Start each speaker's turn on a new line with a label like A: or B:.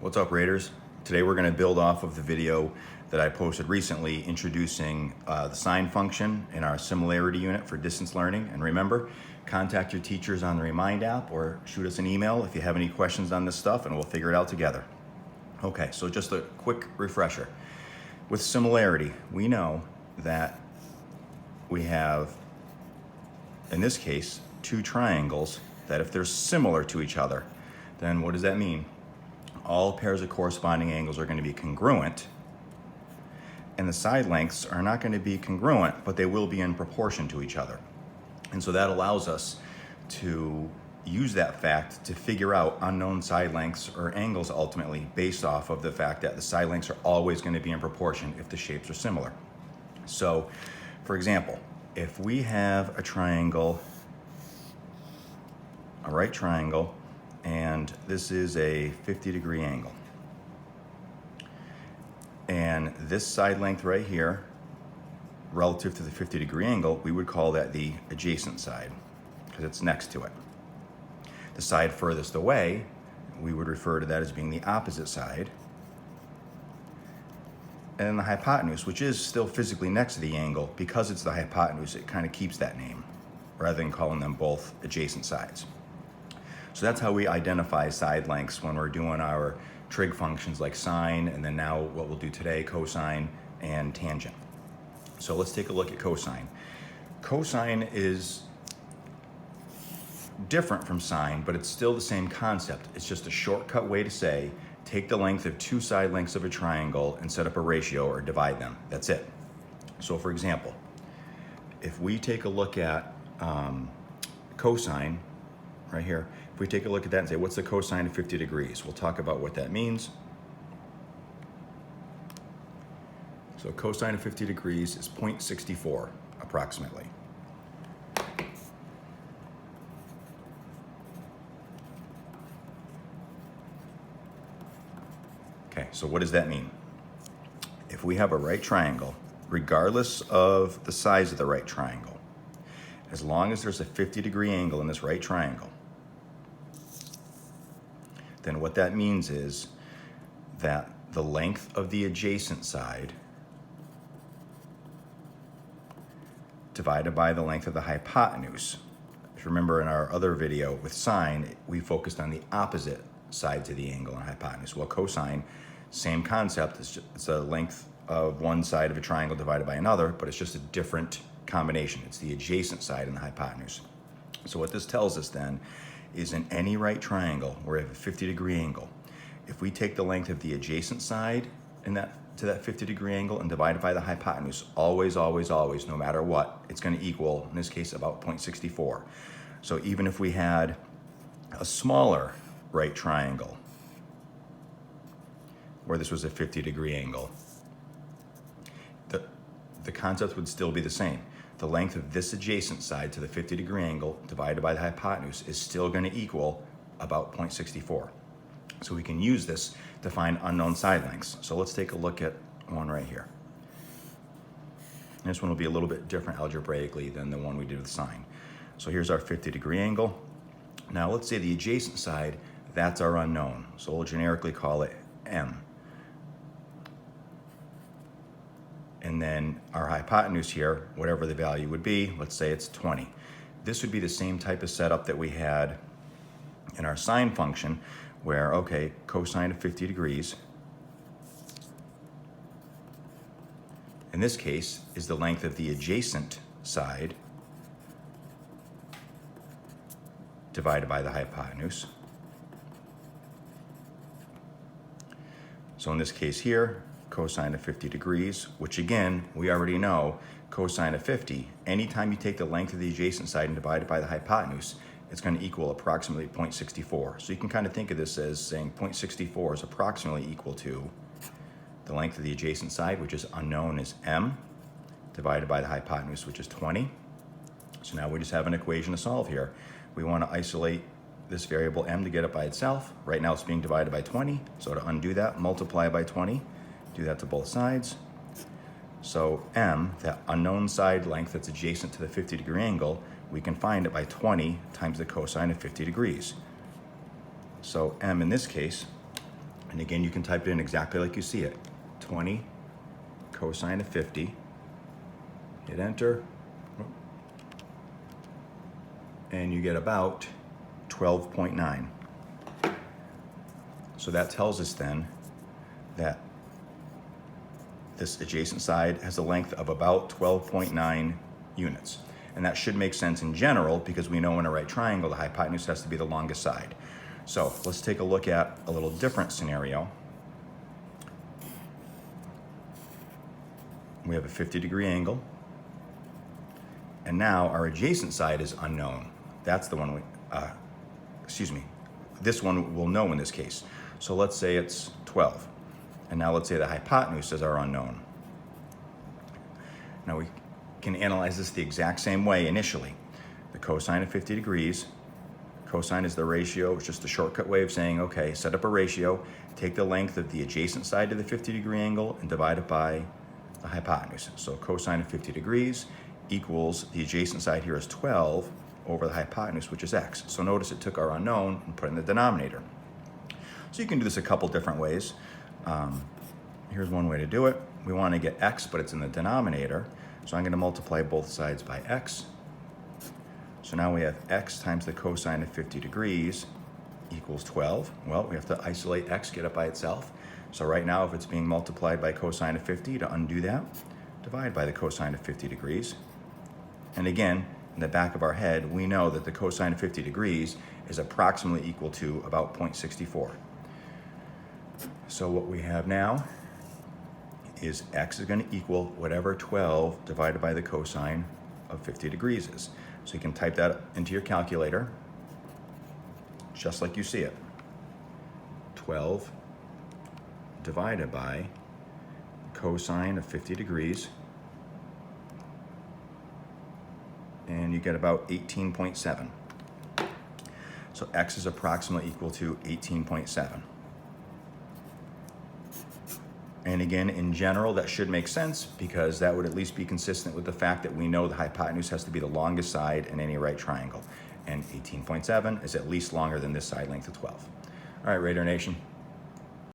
A: What's up, Raiders? Today we're going to build off of the video that I posted recently introducing the sine function in our similarity unit for distance learning. And remember, contact your teachers on the Remind app or shoot us an email if you have any questions on this stuff and we'll figure it out together. Okay, so just a quick refresher. With similarity, we know that we have, in this case, two triangles that if they're similar to each other, then what does that mean? All pairs of corresponding angles are going to be congruent, and the side lengths are not going to be congruent, but they will be in proportion to each other. And so that allows us to use that fact to figure out unknown side lengths or angles ultimately based off of the fact that the side lengths are always going to be in proportion if the shapes are similar. So, for example, if we have a triangle, a right triangle, and this is a 50-degree angle. And this side length right here, relative to the 50-degree angle, we would call that the adjacent side because it's next to it. The side furthest away, we would refer to that as being the opposite side. And then the hypotenuse, which is still physically next to the angle, because it's the hypotenuse, it kind of keeps that name rather than calling them both adjacent sides. So that's how we identify side lengths when we're doing our trig functions like sine, and then now what we'll do today, cosine and tangent. So let's take a look at cosine. Cosine is different from sine, but it's still the same concept. It's just a shortcut way to say, take the length of two side lengths of a triangle and set up a ratio or divide them. That's it. So for example, if we take a look at cosine, right here, if we take a look at that and say, what's the cosine of 50 degrees? We'll talk about what that means. So cosine of 50 degrees is 0.64 approximately. Okay, so what does that mean? If we have a right triangle, regardless of the size of the right triangle, as long as there's a 50-degree angle in this right triangle, then what that means is that the length of the adjacent side divided by the length of the hypotenuse. If you remember in our other video with sine, we focused on the opposite sides of the angle and hypotenuse. Well, cosine, same concept. It's the length of one side of a triangle divided by another, but it's just a different combination. It's the adjacent side and the hypotenuse. So what this tells us then is in any right triangle where we have a 50-degree angle, if we take the length of the adjacent side to that 50-degree angle and divide it by the hypotenuse, always, no matter what, it's going to equal, in this case, about 0.64. So even if we had a smaller right triangle where this was a 50-degree angle, the concept would still be the same. The length of this adjacent side to the 50-degree angle divided by the hypotenuse is still going to equal about 0.64. So we can use this to find unknown side lengths. So let's take a look at one right here. This one will be a little bit different algebraically than the one we did with sine. So here's our 50-degree angle. Now let's say the adjacent side, that's our unknown. So we'll generically call it m. And then our hypotenuse here, whatever the value would be, let's say it's 20. This would be the same type of setup that we had in our sine function where, okay, cosine of 50 degrees, in this case, is the length of the adjacent side divided by the hypotenuse. So in this case here, cosine of 50 degrees, which again, we already know, cosine of 50, anytime you take the length of the adjacent side and divide it by the hypotenuse, it's going to equal approximately 0.64. So you can kind of think of this as saying 0.64 is approximately equal to the length of the adjacent side, which is unknown as m, divided by the hypotenuse, which is 20. So now we just have an equation to solve here. We want to isolate this variable m to get it by itself. Right now it's being divided by 20, so to undo that, multiply by 20. Do that to both sides. So m, that unknown side length that's adjacent to the 50-degree angle, we can find it by 20 times the cosine of 50 degrees. So m in this case And again, you can type it in exactly like you see it. 20 cosine of 50. Hit enter. And you get about 12.9. So that tells us then that this adjacent side has a length of about 12.9 units. And that should make sense in general because we know in a right triangle, the hypotenuse has to be the longest side. So let's take a look at a little different scenario. We have a 50-degree angle. And now our adjacent side is unknown. That's the one this one we'll know in this case. So let's say it's 12. And now let's say the hypotenuse is our unknown. Now we can analyze this the exact same way initially. The cosine of 50 degrees, cosine is the ratio, it's just a shortcut way of saying, okay, set up a ratio, take the length of the adjacent side to the 50-degree angle and divide it by the hypotenuse. So cosine of 50 degrees equals, the adjacent side here is 12 over the hypotenuse, which is x. So notice it took our unknown and put it in the denominator. So you can do this a couple different ways. Here's one way to do it. We want to get x, but it's in the denominator. So I'm going to multiply both sides by x. So now we have x times the cosine of 50 degrees equals 12. Well, we have to isolate x, get it by itself. So right now, if it's being multiplied by cosine of 50, to undo that, divide by the cosine of 50 degrees. And again, in the back of our head, we know that the cosine of 50 degrees is approximately equal to about 0.64. So what we have now is x is going to equal whatever 12 divided by the cosine of 50 degrees is. So you can type that into your calculator, just like you see it. 12 divided by cosine of 50 degrees, and you get about 18.7. So x is approximately equal to 18.7. And again, in general, that should make sense because that would at least be consistent with the fact that we know the hypotenuse has to be the longest side in any right triangle. And 18.7 is at least longer than this side length of 12. All right, Raider Nation.